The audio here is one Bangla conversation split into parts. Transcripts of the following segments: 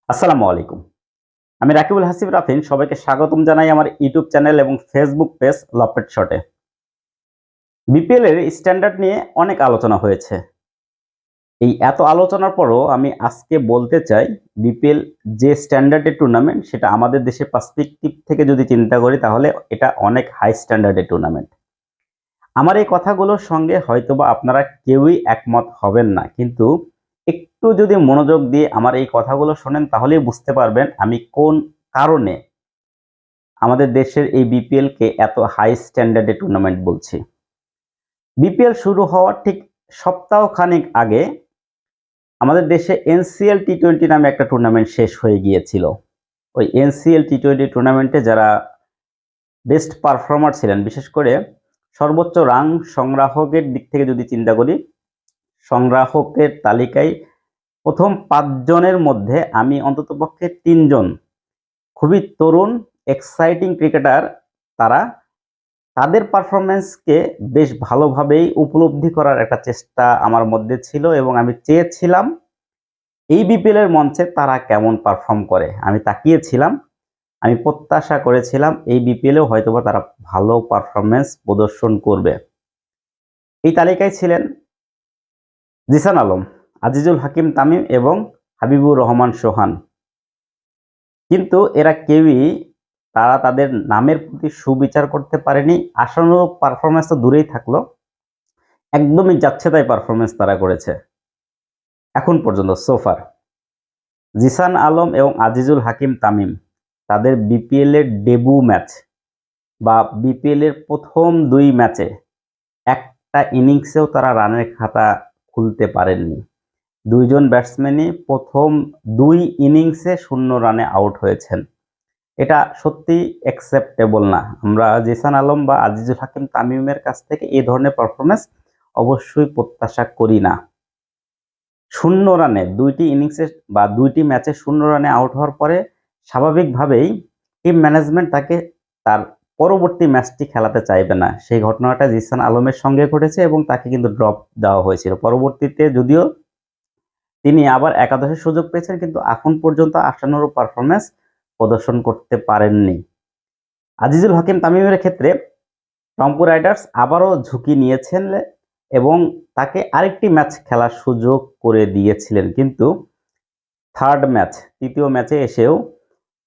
আসসালামু আলাইকুম। আমি রাকিবুল হাসিব রাফিন সবাইকে স্বাগতম জানাই আমার ইউটিউব চ্যানেল এবং ফেসবুক পেজ লপেট শটে। বিপিএল এর স্ট্যান্ডার্ড নিয়ে অনেক আলোচনা হয়েছে। এই এত আলোচনার পরও আমি আজকে বলতে চাই বিপিএল যে স্ট্যান্ডার্ডের টুর্নামেন্ট সেটা আমাদের দেশের পার্সপেক্টিভ থেকে যদি চিন্তা করি তাহলে এটা অনেক হাই স্ট্যান্ডার্ডের টুর্নামেন্ট। আমার এই কথাগুলোর সঙ্গে হয়তোবা আপনারা কেউই একমত হবেন না, কিন্তু একটু যদি মনোযোগ দিয়ে আমার এই কথাগুলো শোনেন তাহলেই বুঝতে পারবেন আমি কোন কারণে আমাদের দেশের এই বিপিএল কে এত হাই স্ট্যান্ডার্ডের টুর্নামেন্ট বলছি। বিপিএল শুরু হওয়ার ঠিক সপ্তাহ খানেক আগে আমাদের দেশে এনসিএল টি-20 নামে একটা টুর্নামেন্ট শেষ হয়ে গিয়েছিল। ওই এনসিএল টি-20 টুর্নামেন্টে যারা বেস্ট পারফর্মার ছিলেন, বিশেষ করে সর্বোচ্চ রান সংগ্রাহকের দিক থেকে যদি চিন্তা করি, সংগ্রাহকের তালিকায় প্রথম 5 জনের মধ্যে আমি অন্ততপক্ষে 3 জন খুবই তরুণ এক্সাইটিং ক্রিকেটার, তারা তাদের পারফরমেন্সকে বেশ ভালোভাবেই উপলব্ধি করার একটা চেষ্টা আমার মধ্যে ছিল এবং আমি চেয়েছিলাম এই বিপিএল এর মঞ্চে তারা কেমন পারফর্ম করে। আমি তাকিয়েছিলাম, আমি প্রত্যাশা করেছিলাম এই বিপিএলেও হয়তোবা তারা ভালো পারফরমেন্স প্রদর্শন করবে। এই তালিকায় ছিলেন জিসান আলম, আজিজুল হাকিম তামিম এবং হাবিবুর রহমান সোহান। কিন্তু এরা কেউই তারা তাদের নামের প্রতি সুবিচার করতে পারেনি। আশানুরূপ পারফরমেন্স তো দূরেই থাকলো, একদমই যাচ্ছে তাই পারফরমেন্স তারা করেছে এখন পর্যন্ত সোফার। জিসান আলম এবং আজিজুল হাকিম তামিম তাদের বিপিএল এর ডেবু ম্যাচ বা বিপিএল এর প্রথম 2 ম্যাচে একটা ইনিংসেও তারা রানের খাতা খুলতে পারেননি। 2 জন ব্যাটসম্যানই প্রথম 2 ইনিংসে 0 রানে আউট হয়েছেন। এটা সত্যি অ্যাকসেপ্টেবল না। আমরা জিসান আলম বা আজিজুল হাকিম তামিমের কাছ থেকে এই ধরনের পারফরমেন্স অবশ্যই প্রত্যাশা করি না। 0 রানে 2টি ইনিংসে বা 2টি ম্যাচে 0 রানে আউট হওয়ার পরে স্বাভাবিকভাবেই টিম ম্যানেজমেন্ট তাকে তার পরবর্তী ম্যাচটি খেলাতে চাইবে না। সেই ঘটনাটা জিসান আলমের সঙ্গে ঘটেছে এবং তাকে কিন্তু ড্রপ দেওয়া হয়েছিল। পরবর্তীতে যদিও তিনি আবার একাদশের সুযোগ পেয়েছেন, কিন্তু এখন পর্যন্ত আশানুরূপ পারফরমেন্স প্রদর্শন করতে পারেননি। আজিজুল হাকিম তামিমের ক্ষেত্রে রংপুর রাইডার্স আবারও ঝুঁকি নিয়েছেন এবং তাকে আরেকটি ম্যাচ খেলার সুযোগ করে দিয়েছিলেন, কিন্তু তৃতীয় ম্যাচে এসেও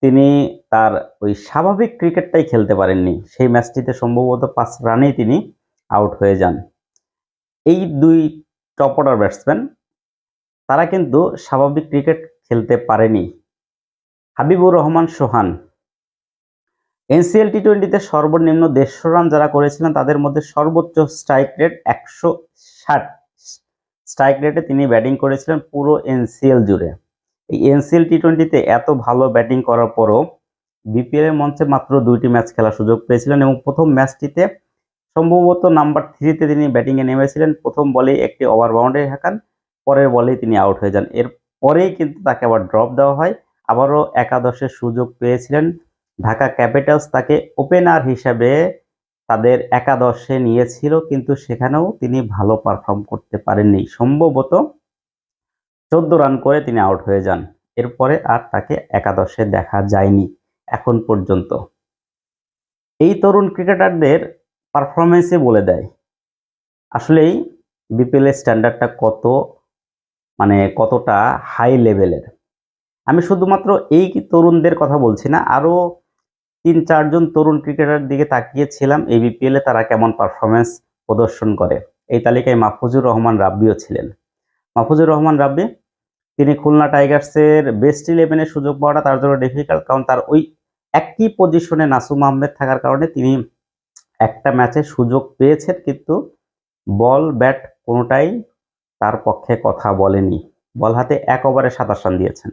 তিনি তার ওই স্বাভাবিক ক্রিকেটটাই খেলতে পারেননি। সেই ম্যাচটিতে সম্ভবত 5 রানেই তিনি আউট হয়ে যান। এই 2 টপ অর্ডার ব্যাটসম্যান তারা কিন্তু স্বাভাবিক ক্রিকেট খেলতে পারেনি। হাবিবুর রহমান সোহান এনসিএল টি-20তে সর্বনিম্ন 150 রান যারা করেছিলেন তাদের মধ্যে সর্বোচ্চ স্ট্রাইক রেট 160 স্ট্রাইক রেটে তিনি ব্যাটিং করেছিলেন পুরো এনসিএল জুড়ে। এই এনসিএল টি-20তে এত ভালো ব্যাটিং করার পরও বিপিএল এর মঞ্চে মাত্র 2টি ম্যাচ খেলার সুযোগ পেয়েছিলেন এবং প্রথম ম্যাচটিতে সম্ভবত নাম্বার 3-তে তিনি ব্যাটিংয়ে নেমেছিলেন। প্রথম বলেই একটি ওভার বাউন্ডারি হাঁকান, পরের বলেই তিনি আউট হয়ে যান। এর পরেই কিন্তু তাকে আবার ড্রপ দেওয়া হয়। আবারও একাদশের সুযোগ পেয়েছিলেন। ঢাকা ক্যাপিটালস তাকে ওপেনার হিসেবে তাদের একাদশে নিয়েছিল, কিন্তু সেখানেও তিনি ভালো পারফর্ম করতে পারেননি। সম্ভবত 14 রান করে তিনি আউট হয়ে যান। এরপরে আর তাকে একাদশে দেখা যায়নি এখন পর্যন্ত। এই তরুণ ক্রিকেটারদের পারফরমেন্সে বলে দেয় আসলেই বিপিএল এর স্ট্যান্ডার্ডটা কতটা হাই লেভেলের। আমি শুধুমাত্র এই তরুণদের কথা বলছি না, আরো 3-4 জন তরুণ ক্রিকেটার দিকে তাকিয়েছিলাম এই বিপিএল এ তারা কেমন পারফরমেন্স প্রদর্শন করে। এই তালিকায় মাহফুজুর রহমান রাব্বিও ছিলেন। মাহফুজুর রহমান রাব্বি তিনি খুলনা টাইগার্সের বেস্ট 11-এর সুযোগ পাওয়াটা তার জন্য ডিফিকাল্ট, কারণ তার ওই একই পজিশনে নাসুম আহমেদ থাকার কারণে তিনি একটা ম্যাচে সুযোগ পেয়েছেন, কিন্তু বল ব্যাট কোনোটাই তার পক্ষে কথা বলেনি। বল হাতে 1 ওভারে 27 রান দিয়েছেন,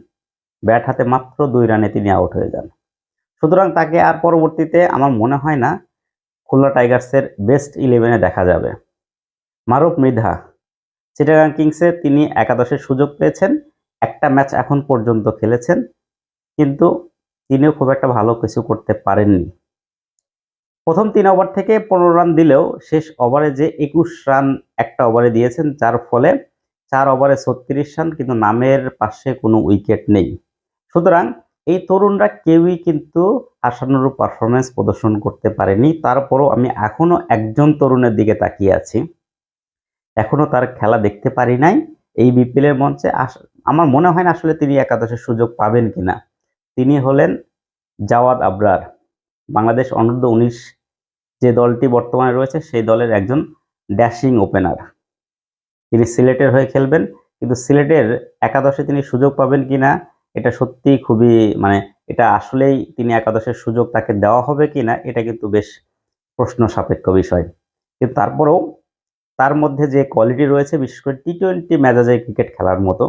ব্যাট হাতে মাত্র 2 রানে তিনি আউট হয়ে যান। সুতরাং তাকে আর পরবর্তীতে আমার মনে হয় না খুলনা টাইগার্সের বেস্ট 11-এ দেখা যাবে। মারুফ মৃধা চিটাগাং কিংসে তিনি একাদশের সুযোগ পেয়েছেন, একটা ম্যাচ এখন পর্যন্ত খেলেছেন, কিন্তু তিনিও খুব একটা ভালো কিছু করতে পারেননি। প্রথম 3 ওভার থেকে 15 রান দিলেও শেষ ওভারে যে 21 রান একটা ওভারে দিয়েছেন, যার ফলে 4 ওভারে 36 রান, কিন্তু নামের পাশে কোনো উইকেট নেই। সুতরাং এই তরুণরা কেউই কিন্তু আশানুরূপ পারফরমেন্স প্রদর্শন করতে পারেনি। তারপরও আমি এখনো একজন তরুণের দিকে তাকিয়ে আছি, এখনো তার খেলা দেখতে পারি নাই এই বিপিএল এর মঞ্চে। আমার মনে হয় না আসলে তিনি একাদশের সুযোগ পাবেন কিনা। তিনি হলেন জাওয়াদ আবরার, বাংলাদেশ অনূর্ধ্ব 19 যে দলটি বর্তমানে রয়েছে সেই দলের একজন ড্যাশিং ওপেনার। তিনি সিলেটের হয়ে খেলবেন, কিন্তু সিলেটের একাদশে তিনি সুযোগ পাবেন কিনা এটা সত্যি খুবই এটা আসলেই তিনি একাদশের সুযোগ তাকে দেওয়া হবে কিনা এটা কিন্তু বেশ প্রশ্ন সাপেক্ষ বিষয়। কিন্তু তারপরেও তার মধ্যে যে কোয়ালিটি রয়েছে, বিশেষ করে টি-20 মেজাজে ক্রিকেট খেলার মতো,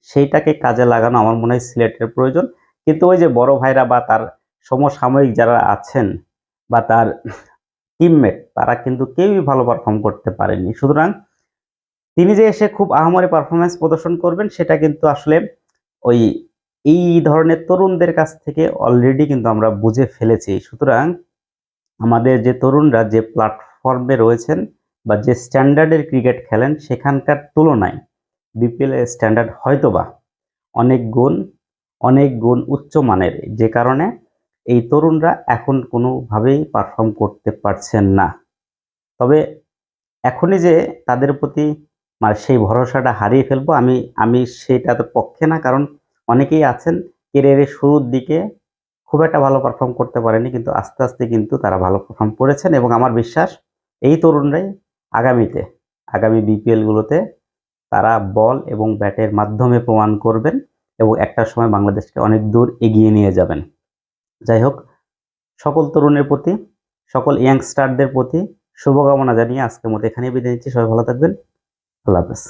সেইটাকে কাজে লাগানো আমার মনে হয় সিলেটের প্রয়োজন। কিন্তু ওই যে বড় ভাইরা বা তার সমসাময়িক যারা আছেন বা তার টিমমেট, তারা কিন্তু কেউই ভালো পারফর্ম করতে পারেনি। সুতরাং তিনি যে এসে খুব আহামরি পারফরমেন্স প্রদর্শন করবেন সেটা কিন্তু আসলে ওই এই ধরনের তরুণদের কাছ থেকে অলরেডি কিন্তু আমরা বুঝে ফেলেছি। সুতরাং আমাদের যে তরুণরা যে প্ল্যাটফর্মে রয়েছেন বা যে স্ট্যান্ডার্ডের ক্রিকেট খেলেন সেখানকার তুলনায় বিপিএল এর স্ট্যান্ডার্ড হয়তোবা অনেক গুণ উচ্চ মানের, যে কারণে এই তরুণরা এখন কোনোভাবেই পারফর্ম করতে পারছেন না। তবে এখনই যে তাদের প্রতি সেই ভরসাটা হারিয়ে ফেলবো আমি সেটার পক্ষে না। কারণ অনেকেই আছেন ক্যারিয়ারের শুরুর দিকে খুব একটা ভালো পারফর্ম করতে পারেনি, কিন্তু আস্তে আস্তে কিন্তু তারা ভালো পারফর্ম করেছেন এবং আমার বিশ্বাস এই তরুণরাই আগামী বিপিএল গুলোতে তারা বল এবং ব্যাটের মাধ্যমে প্রমাণ করবেন এবং একটা সময় বাংলাদেশকে অনেক দূর এগিয়ে নিয়ে যাবেন। যাই হোক, সকল তরুণের প্রতি, সকল ইয়াংস্টারদের প্রতি শুভকামনা জানিয়ে আজকের মতো এখানেই বিদায় নিচ্ছি। সবাই ভালো থাকবেন। আল্লাহ হাফেজ।